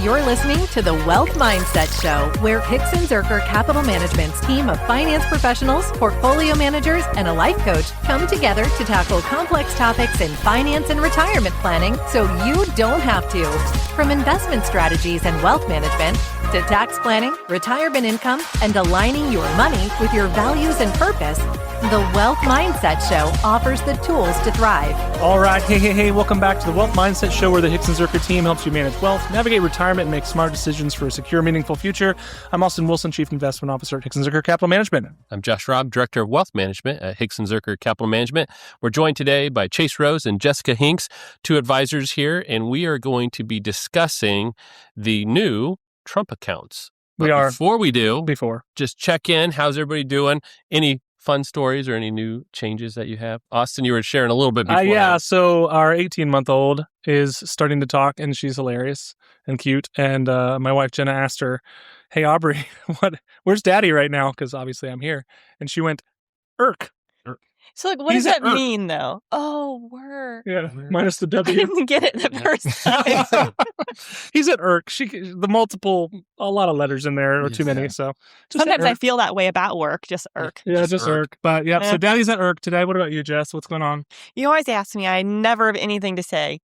You're listening to the Wealth Mindset Show, where Hicks and Zerker Capital Management's team of finance professionals, portfolio managers, and a life coach come together to tackle complex topics in finance and retirement planning so you don't have to. From investment strategies and wealth management to tax planning, retirement income, and aligning your money with your values and purpose, the Wealth Mindset Show offers the tools to thrive. All right. Hey. Welcome back to the Wealth Mindset Show, where the Hicks and Zerker team helps you manage wealth, navigate retirement, and make smart decisions for a secure, meaningful future. I'm Austin Wilson, Chief Investment Officer at Hicks and Zerker Capital Management. I'm Josh Robb, Director of Wealth Management at Hicks and Zerker Capital Management. We're joined today by Chase Rose and Jessica Hinks, two advisors here, and we are going to be discussing the new Trump accounts. But before we do, just check in. How's everybody doing? Any fun stories or any new changes that you have? Austin, you were sharing a little bit before. So our 18-month-old is starting to talk, and she's hilarious and cute. And my wife, Jenna, asked her, "Hey, Aubrey, where's Daddy right now?" Because obviously I'm here. And she went, "Irk." So, what does that mean, though? Oh, work. Yeah, minus the W. I didn't get it the first time. He's at Irk. A lot of letters in there, or too many. So sometimes I feel that way about work, just Irk. Yeah, just Irk. But yeah, so Daddy's at Irk today. What about you, Jess? What's going on? You always ask me. I never have anything to say.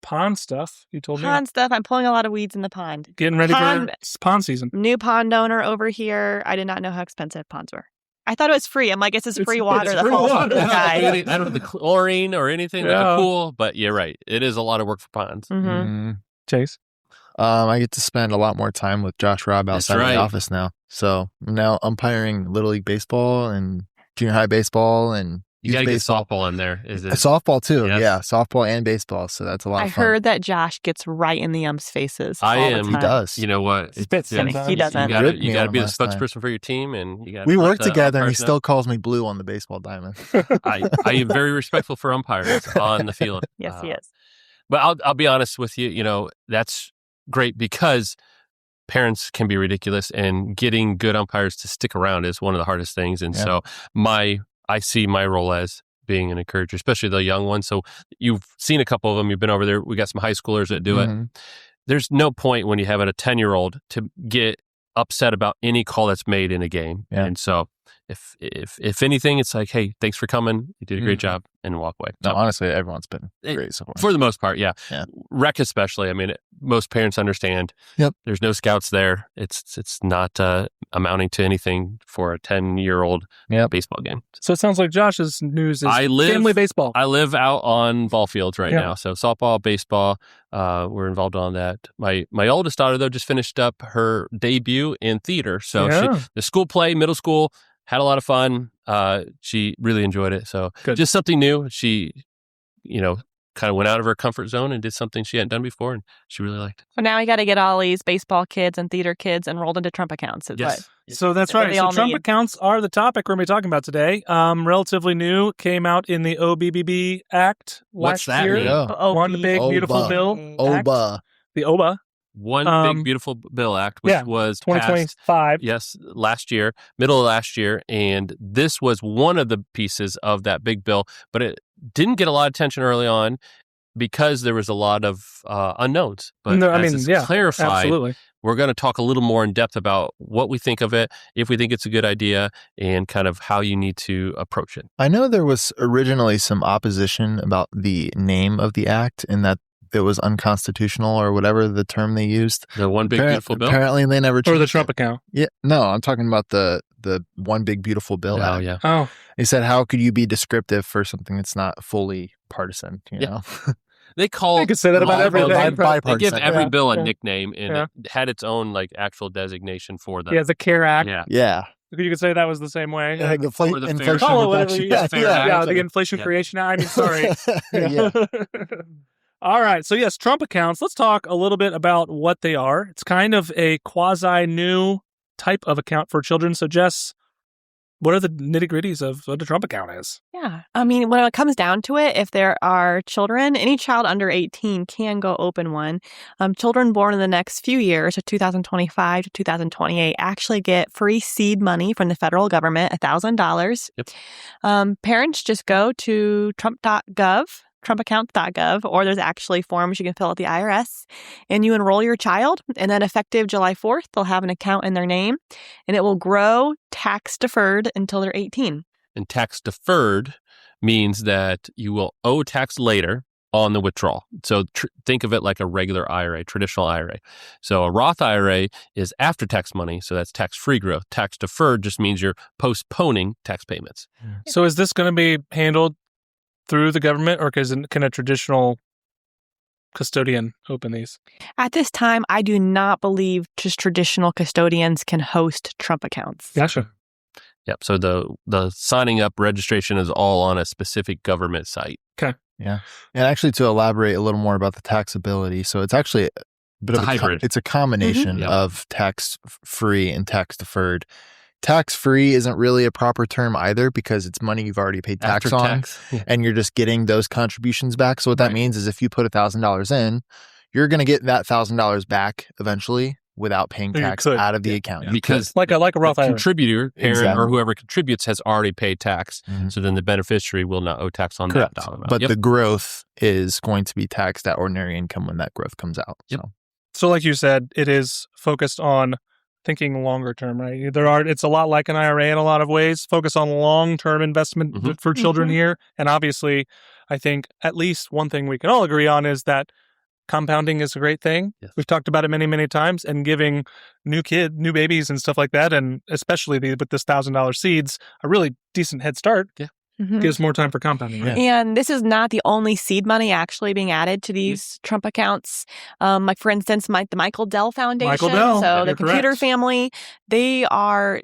Pond stuff, you told me. Pond stuff. I'm pulling a lot of weeds in the pond. Getting ready for pond season. New pond owner over here. I did not know how expensive ponds were. I thought it was free. I'm like, this is free water. I don't have the chlorine or anything like a pool, but you're right. It is a lot of work for ponds. Mm-hmm. Chase? I get to spend a lot more time with Josh Robb outside of the office now. So I'm now umpiring Little League Baseball and junior high baseball and you got to get softball in there. Is it? Softball too. Yes. Yeah, softball and baseball. So that's a lot of fun. I heard that Josh gets right in the ump's faces. He does. You know what? He doesn't. You got to be the spokesperson for your team, and you got. We work together, and he still calls me Blue on the baseball diamond. I am very respectful for umpires on the field. Yes, he is. But I'll be honest with you. You know, that's great because parents can be ridiculous, and getting good umpires to stick around is one of the hardest things. And so I see my role as being an encourager, especially the young ones. So you've seen a couple of them. You've been over there. We got some high schoolers that do it. There's no point when you have a 10-year-old to get upset about any call that's made in a game. Yeah. And so if anything, it's like, hey, thanks for coming. You did a great job, and walk away. No, honestly, everyone's been great so far. For the most part, yeah. Rec especially. I mean, most parents understand. Yep. There's no scouts there. It's not amounting to anything for a 10-year-old baseball game. So it sounds like Josh's news is family baseball. I live out on ball fields right now. So softball, baseball, we're involved on that. My oldest daughter, though, just finished up her debut in theater. So the school play, middle school, had a lot of fun. She really enjoyed it. So just something new. She, kind of went out of her comfort zone and did something she hadn't done before, and she really liked it. So now we got to get all these baseball kids and theater kids enrolled into Trump accounts. So that's right. So Trump accounts are the topic we're going to be talking about today. Relatively new, came out in the OBBB Act last year. One Big Beautiful Bill Act. The OBA. One Big Beautiful Bill Act, which was 2025. Yes, middle of last year. And this was one of the pieces of that big bill, but it didn't get a lot of attention early on because there was a lot of unknowns. But clarified, absolutely. We're going to talk a little more in depth about what we think of it, if we think it's a good idea, and kind of how you need to approach it. I know there was originally some opposition about the name of the act and that it was unconstitutional or whatever the term they used. The One Big Beautiful Bill? Apparently they never changed Or the Trump account. Yeah. No, I'm talking about the One Big Beautiful Bill Act. Yeah. Oh. They said, how could you be descriptive for something that's not fully partisan, you know? They call you could say that about everything. They give every bill a nickname, and it had its own actual designation for them. Yeah, the CARE Act. Yeah. You could say that was the same way. Yeah, inflation the Inflation Creation Act. I mean, sorry. All right. So yes, Trump accounts. Let's talk a little bit about what they are. It's kind of a quasi-new type of account for children. So Jess, what are the nitty-gritties of what a Trump account is? Yeah. I mean, when it comes down to it, if there are children, any child under 18 can go open one. Children born in the next few years, so 2025 to 2028, actually get free seed money from the federal government, $1,000. Yep. Parents just go to trump.gov. trumpaccounts.gov, or there's actually forms you can fill at the IRS, and you enroll your child, and then effective July 4th, they'll have an account in their name, and it will grow tax deferred until they're 18. And tax deferred means that you will owe tax later on the withdrawal. So think of it like a regular IRA, traditional IRA. So a Roth IRA is after-tax money, so that's tax-free growth. Tax deferred just means you're postponing tax payments. So is this going to be handled through the government, or can a traditional custodian open these? At this time, I do not believe just traditional custodians can host Trump accounts. Gotcha. Yep. So the signing up registration is all on a specific government site. Okay. Yeah. And actually, to elaborate a little more about the taxability, so it's actually a bit of a hybrid. It's a combination of tax-free and tax-deferred. Tax-free isn't really a proper term either, because it's money you've already paid tax After on, tax. and you're just getting those contributions back. So what that means is if you put $1,000 in, you're going to get that $1,000 back eventually without paying tax out of the account. Because like a Roth IRA. Contributor, parent, Exactly. or whoever contributes has already paid tax. So then the beneficiary will not owe tax on Correct. that dollar amount. But the growth is going to be taxed at ordinary income when that growth comes out. Yep. So like you said, it is focused on thinking longer term, right? It's a lot like an IRA in a lot of ways, focus on long-term investment for children here. And obviously, I think at least one thing we can all agree on is that compounding is a great thing. Yes. We've talked about it many, many times, and giving new babies and stuff like that, and especially with this $1,000 seeds, a really decent head start. Yeah. Gives more time for compounding. Right? And this is not the only seed money actually being added to these Trump accounts. Like, for instance, the Michael Dell Foundation. Michael Dell, So the you're computer correct. family, they are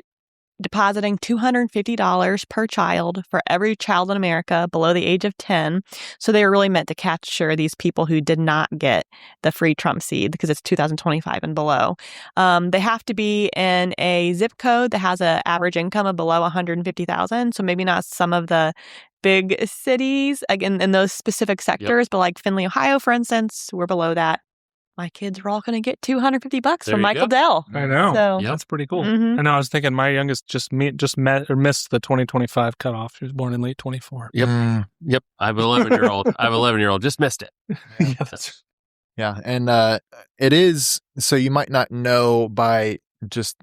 depositing $250 per child for every child in America below the age of 10. So they are really meant to capture these people who did not get the free Trump seed, because it's 2025 and below. They have to be in a zip code that has an average income of below 150,000. So maybe not some of the big cities, again, in those specific sectors, but like Findlay, Ohio, for instance, we're below that. My kids are all going to get $250 There from you Michael go. Dell. I know. So, That's pretty cool. Mhm. I know. I was thinking my youngest just missed the 2025 cutoff. She was born in late 24. Yep. Yep. I have an 11-year-old. I have an 11-year-old. Just missed it. Yeah. And it is, so you might not know by just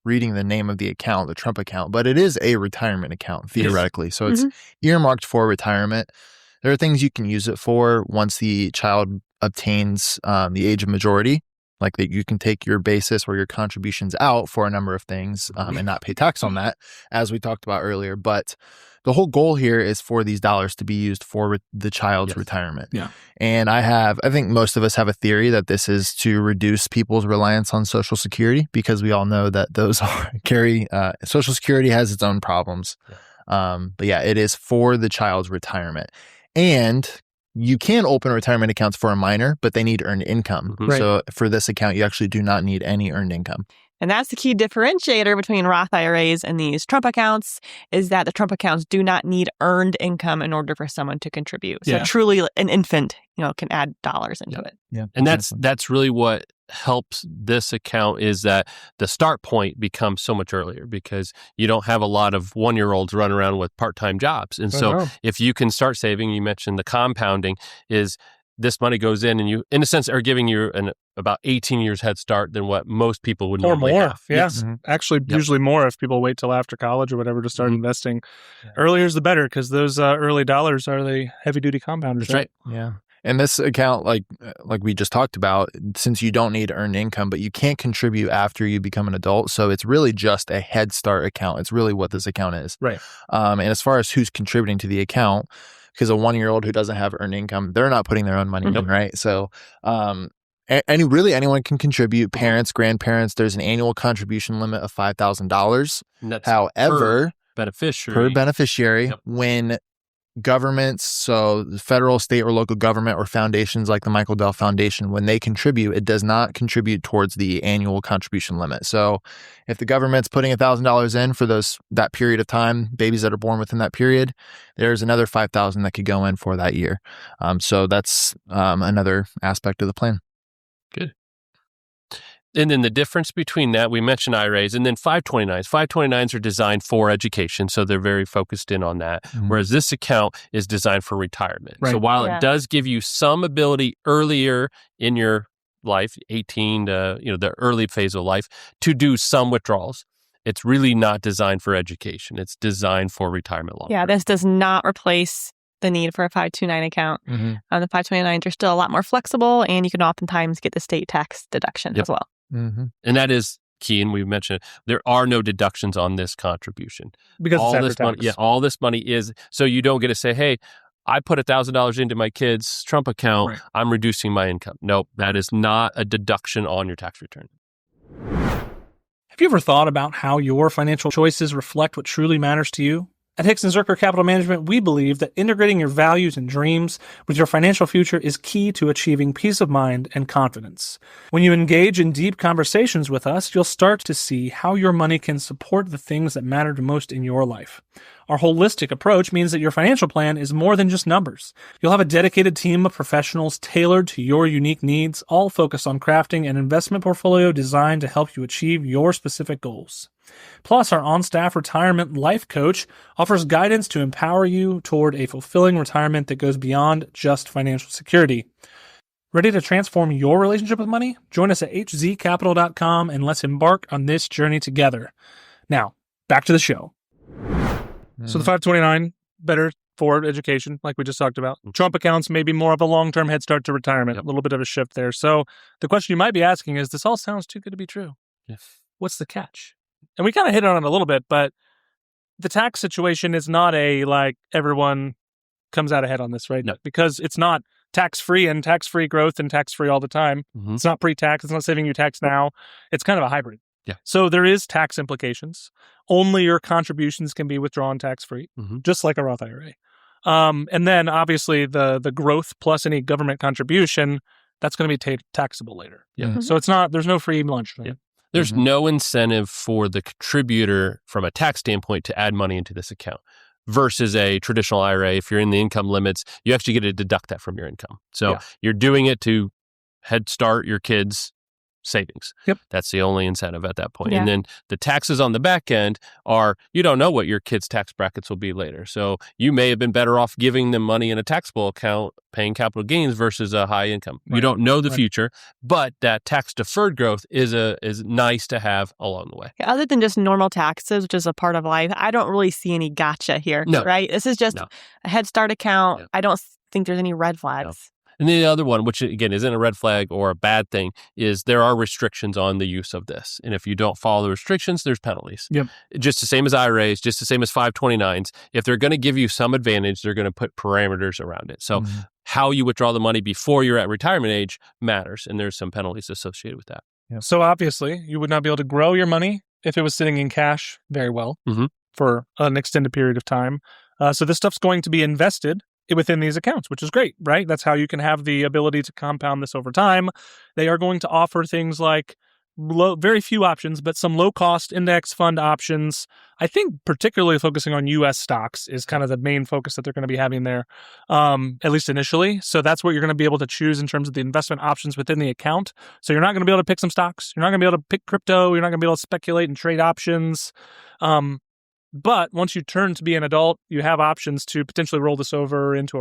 reading the name of the account, the Trump account, but it is a retirement account theoretically. So it's earmarked for retirement. There are things you can use it for once the child obtains the age of majority, like that you can take your basis or your contributions out for a number of things and not pay tax on that, as we talked about earlier. But the whole goal here is for these dollars to be used for the child's retirement. Yeah. And I think most of us have a theory that this is to reduce people's reliance on Social Security, because we all know that those Social Security has its own problems. But yeah, it is for the child's retirement. And you can open retirement accounts for a minor, but they need earned income. Right. So for this account, you actually do not need any earned income. And that's the key differentiator between Roth IRAs and these Trump accounts, is that the Trump accounts do not need earned income in order for someone to contribute. So truly an infant, can add dollars into it. Yeah. And that's really what helps this account, is that the start point becomes so much earlier, because you don't have a lot of 1-year-olds running around with part-time jobs. And so if you can start saving, you mentioned the compounding, is this money goes in and you, in a sense, are giving you about 18 years head start than what most people would normally have. Yes. Actually, usually more if people wait till after college or whatever to start investing. Earlier is the better, because those early dollars are the heavy-duty compounders. That's right. Yeah. And this account, like we just talked about, since you don't need earned income, but you can't contribute after you become an adult. So it's really just a head start account. It's really what this account is. Right. And as far as who's contributing to the account, because a 1-year-old who doesn't have earned income, they're not putting their own money in, right? So anyone can contribute. Parents, grandparents, there's an annual contribution limit of $5,000. However, per beneficiary, when governments, so the federal, state, or local government, or foundations like the Michael Dell Foundation, when they contribute, it does not contribute towards the annual contribution limit. So if the government's putting $1,000 in for that period of time, babies that are born within that period, there's another $5,000 that could go in for that year. So that's another aspect of the plan. Good. And then the difference between that, we mentioned IRAs and then 529s. 529s are designed for education, so they're very focused in on that. Whereas this account is designed for retirement. Right. So while it does give you some ability earlier in your life, 18 to the early phase of life, to do some withdrawals, it's really not designed for education. It's designed for retirement long term. This does not replace the need for a 529 account. The 529s are still a lot more flexible, and you can oftentimes get the state tax deduction as well. And that is key. And we mentioned there are no deductions on this contribution because all it's this after money. tax. Yeah, all this money is so you don't get to say, "Hey, I put $1,000 into my kid's Trump account. Right. I'm reducing my income." Nope, that is not a deduction on your tax return. Have you ever thought about how your financial choices reflect what truly matters to you? At Hicks & Zerker Capital Management, we believe that integrating your values and dreams with your financial future is key to achieving peace of mind and confidence. When you engage in deep conversations with us, you'll start to see how your money can support the things that matter the most in your life. Our holistic approach means that your financial plan is more than just numbers. You'll have a dedicated team of professionals tailored to your unique needs, all focused on crafting an investment portfolio designed to help you achieve your specific goals. Plus, our on-staff retirement life coach offers guidance to empower you toward a fulfilling retirement that goes beyond just financial security. Ready to transform your relationship with money? Join us at hzcapital.com and let's embark on this journey together. Now, back to the show. So the 529, better for education, like we just talked about. Trump accounts may be more of a long-term head start to retirement, a little bit of a shift there. So the question you might be asking is, this all sounds too good to be true. What's the catch? And we kind of hit on it a little bit, but the tax situation is not everyone comes out ahead on this, right? No. Because it's not tax-free and tax-free growth and tax-free all the time. It's not pre-tax. It's not saving you tax now. It's kind of a hybrid. Yeah. So there is tax implications. Only your contributions can be withdrawn tax-free, just like a Roth IRA. And then obviously the growth plus any government contribution, that's going to be taxable later. Yeah. So there's no free lunch. Right? Yeah. There's no incentive for the contributor from a tax standpoint to add money into this account versus a traditional IRA. If you're in the income limits, you actually get to deduct that from your income. So you're doing it to head start your kids' savings. Yep. That's the only incentive at that point. Yeah. And then the taxes on the back end are, you don't know what your kids' tax brackets will be later. So you may have been better off giving them money in a taxable account, paying capital gains versus a high income. Right. You don't know the future, but that tax deferred growth is nice to have along the way. Yeah, other than just normal taxes, which is a part of life, I don't really see any gotcha here, right? This is just a Head Start account. I don't think there's any red flags. And the other one, which again isn't a red flag or a bad thing, is there are restrictions on the use of this. And if you don't follow the restrictions, there's penalties. Yep. Just the same as IRAs, just the same as 529s. If they're going to give you some advantage, they're going to put parameters around it. So how you withdraw the money before you're at retirement age matters. And there's some penalties associated with that. Yep. So obviously, you would not be able to grow your money if it was sitting in cash very well for an extended period of time. So this stuff's going to be invested within these accounts, which is great, right? That's how you can have the ability to compound this over time. They are going to offer things like very few options, but some low-cost index fund options. I think particularly focusing on U.S. stocks is kind of the main focus that they're going to be having there, at least initially. So that's what you're going to be able to choose in terms of the investment options within the account. So you're not going to be able to pick some stocks. You're not going to be able to pick crypto. You're not going to be able to speculate and trade options. But once you turn to be an adult, you have options to potentially roll this over into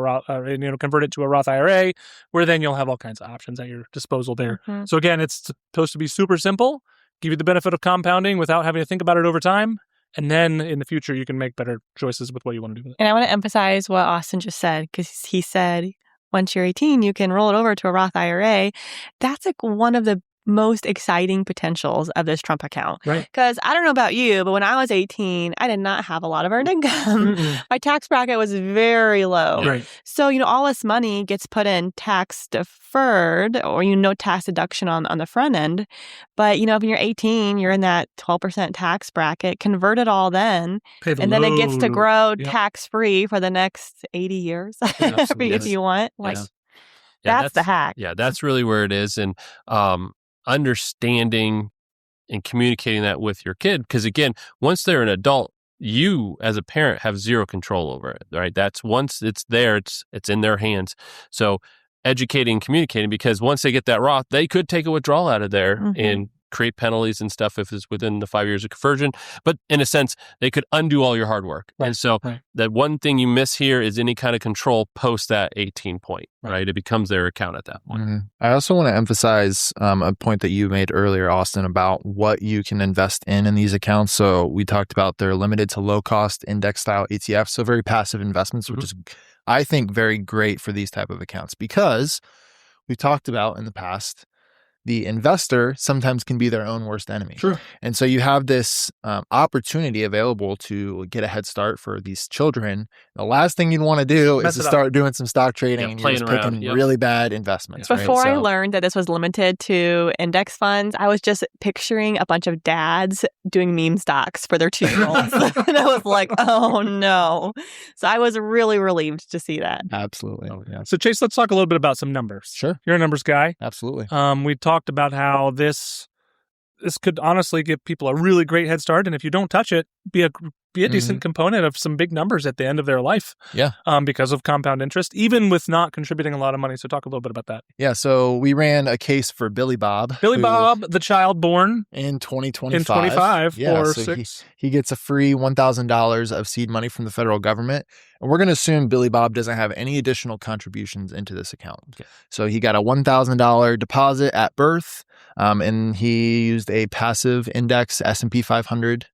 convert it to a Roth IRA, where then you'll have all kinds of options at your disposal there. So again, it's supposed to be super simple, give you the benefit of compounding without having to think about it over time. And then in the future, you can make better choices with what you want to do with it. And I want to emphasize what Austin just said, because he said, once you're 18, you can roll it over to a Roth IRA. That's like one of the most exciting potentials of this Trump account. Right. Because I don't know about you, but when I was 18, I did not have a lot of earned income. My tax bracket was very low. Right. So, all this money gets put in tax deferred or, no tax deduction on the front end. But, if you're 18, you're in that 12% tax bracket, convert it all then. And then it gets to grow tax free for the next 80 years if you want. That's the hack. Yeah, that's really where it is. And, understanding and communicating that with your kid. Because again, once they're an adult, you as a parent have zero control over it, right? That's once it's there, it's in their hands. So educating and communicating, because once they get that Roth, they could take a withdrawal out of there and create penalties and stuff if it's within the 5 years of conversion. But in a sense, they could undo all your hard work. Right. And so that one thing you miss here is any kind of control post that 18 point, right? It becomes their account at that point. Mm-hmm. I also want to emphasize a point that you made earlier, Austin, about what you can invest in these accounts. So we talked about they're limited to low cost index style ETFs, so very passive investments, which is, I think, very great for these type of accounts because we've talked about in the past, the investor sometimes can be their own worst enemy. True. And so you have this opportunity available to get a head start for these children. The last thing you'd want to do is to start doing some stock trading and you're just picking really bad investments. Before I learned that this was limited to index funds, I was just picturing a bunch of dads doing meme stocks for their 2-year-olds. And I was like, oh no. So I was really relieved to see that. Absolutely. Yeah. So Chase, let's talk a little bit about some numbers. Sure. You're a numbers guy. Absolutely. We talked about how this could honestly give people a really great head start, and if you don't touch it, be a decent component of some big numbers at the end of their life. Yeah. Because of compound interest, even with not contributing a lot of money. So talk a little bit about that. Yeah. So we ran a case for Billy Bob. Bob, the child born in 2025. In 25 yeah, or so 6. He gets a free $1,000 of seed money from the federal government. And we're going to assume Billy Bob doesn't have any additional contributions into this account. Okay. So he got a $1,000 deposit at birth, and he used a passive index S&P 500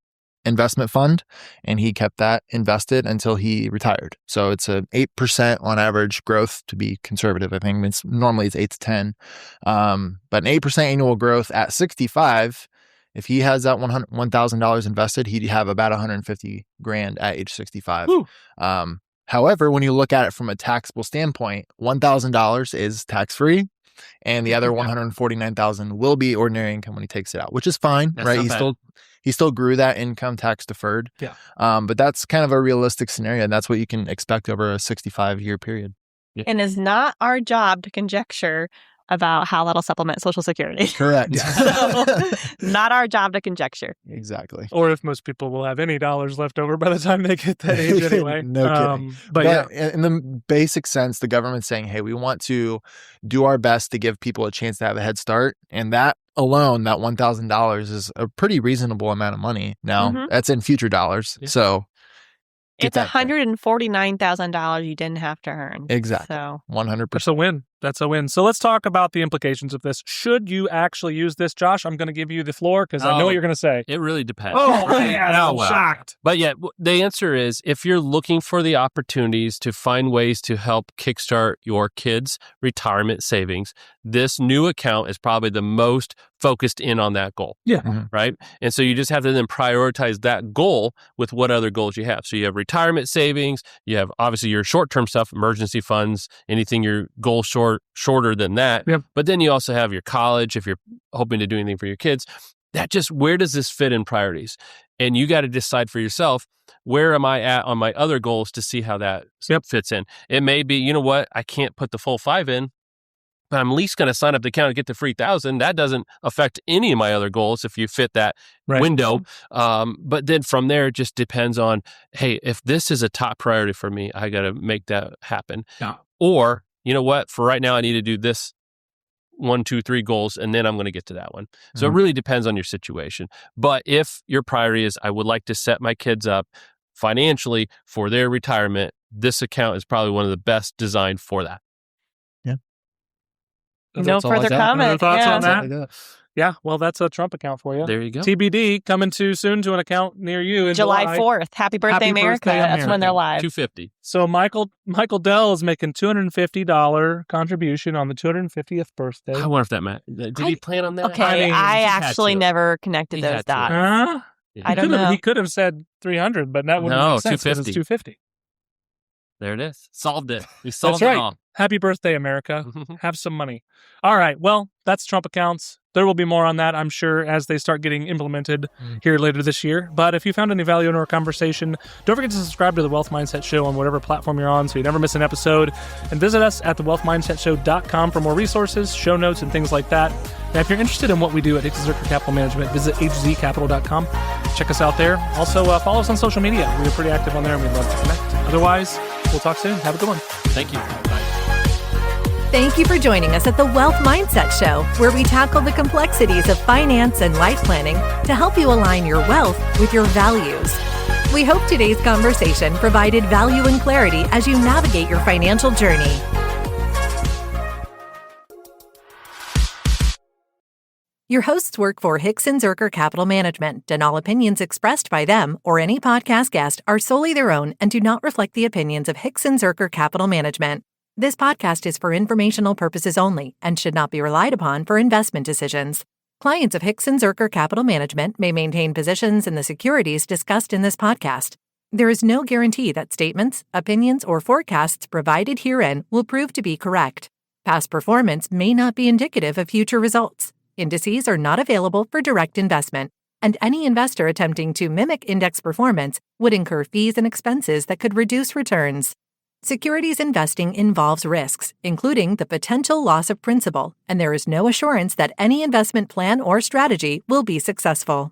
investment fund, and he kept that invested until he retired. So it's a 8% on average growth, to be conservative. I think normally it's 8 to 10, but an 8% annual growth at 65. If he has that $1,000 invested, he'd have about $150,000 at age 65. However, when you look at it from a taxable standpoint, $1,000 is tax-free, and the other $149,000 will be ordinary income when he takes it out, which is fine, right? He still grew that income tax deferred. Yeah. But that's kind of a realistic scenario, and that's what you can expect over a 65-year period. Yeah. And it's not our job to conjecture about how that'll supplement Social Security. Correct. So, not our job to conjecture. Exactly. Or if most people will have any dollars left over by the time they get that age anyway. No kidding. But yeah, in the basic sense, the government's saying, hey, we want to do our best to give people a chance to have a head start. And that alone, that $1,000 is a pretty reasonable amount of money. Now, that's in future dollars. Yeah. So it's $149,000 you didn't have to earn. Exactly. So 100%. That's a win. That's a win. So let's talk about the implications of this. Should you actually use this, Josh? I'm going to give you the floor because I know what you're going to say. It really depends. Oh, man, I'm shocked. But yeah, the answer is if you're looking for the opportunities to find ways to help kickstart your kids' retirement savings, this new account is probably the most focused in on that goal. Yeah. Right? And so you just have to then prioritize that goal with what other goals you have. So you have retirement savings, you have obviously your short-term stuff, emergency funds, anything your goal shorter than that. Yep. But then you also have your college if you're hoping to do anything for your kids. That just, where does this fit in priorities? And you got to decide for yourself, where am I at on my other goals to see how that fits in? It may be, you know what, I can't put the full 5 in, but I'm at least going to sign up the account and get the free 1,000. That doesn't affect any of my other goals if you fit that window. But then from there, it just depends on, hey, if this is a top priority for me, I got to make that happen. Yeah. Or, you know what, for right now, I need to do this 1, 2, 3 goals, and then I'm going to get to that one. So it really depends on your situation. But if your priority is, I would like to set my kids up financially for their retirement, this account is probably one of the best designed for that. Yeah. No further comment. No thoughts on that? Yeah, well, that's a Trump account for you. There you go. TBD coming too soon to an account near you in July 4th. Happy birthday, America. That's when they're live. $250. So Michael Dell is making $250 contribution on the 250th birthday. I wonder if that matters. Did he plan on that? Okay, I actually never connected those dots. Huh? Yeah. I don't know. He could have said 300, but that wouldn't make sense because it's 250. There it is. Solved it. We solved That's right. it all. Happy birthday, America. Have some money. All right. Well, that's Trump accounts. There will be more on that, I'm sure, as they start getting implemented here later this year. But if you found any value in our conversation, don't forget to subscribe to the Wealth Mindset Show on whatever platform you're on so you never miss an episode. And visit us at thewealthmindsetshow.com for more resources, show notes, and things like that. And if you're interested in what we do at Hickson Zuercher Capital Management, visit hzcapital.com. Check us out there. Also, follow us on social media. We're pretty active on there, and we'd love to connect. Otherwise, we'll talk soon. Have a good one. Thank you. Bye. Thank you for joining us at the Wealth Mindset Show, where we tackle the complexities of finance and life planning to help you align your wealth with your values. We hope today's conversation provided value and clarity as you navigate your financial journey. Your hosts work for Hickson Zerker Capital Management, and all opinions expressed by them or any podcast guest are solely their own and do not reflect the opinions of Hickson Zerker Capital Management. This podcast is for informational purposes only and should not be relied upon for investment decisions. Clients of Hickson Zerker Capital Management may maintain positions in the securities discussed in this podcast. There is no guarantee that statements, opinions, or forecasts provided herein will prove to be correct. Past performance may not be indicative of future results. Indices are not available for direct investment, and any investor attempting to mimic index performance would incur fees and expenses that could reduce returns. Securities investing involves risks, including the potential loss of principal, and there is no assurance that any investment plan or strategy will be successful.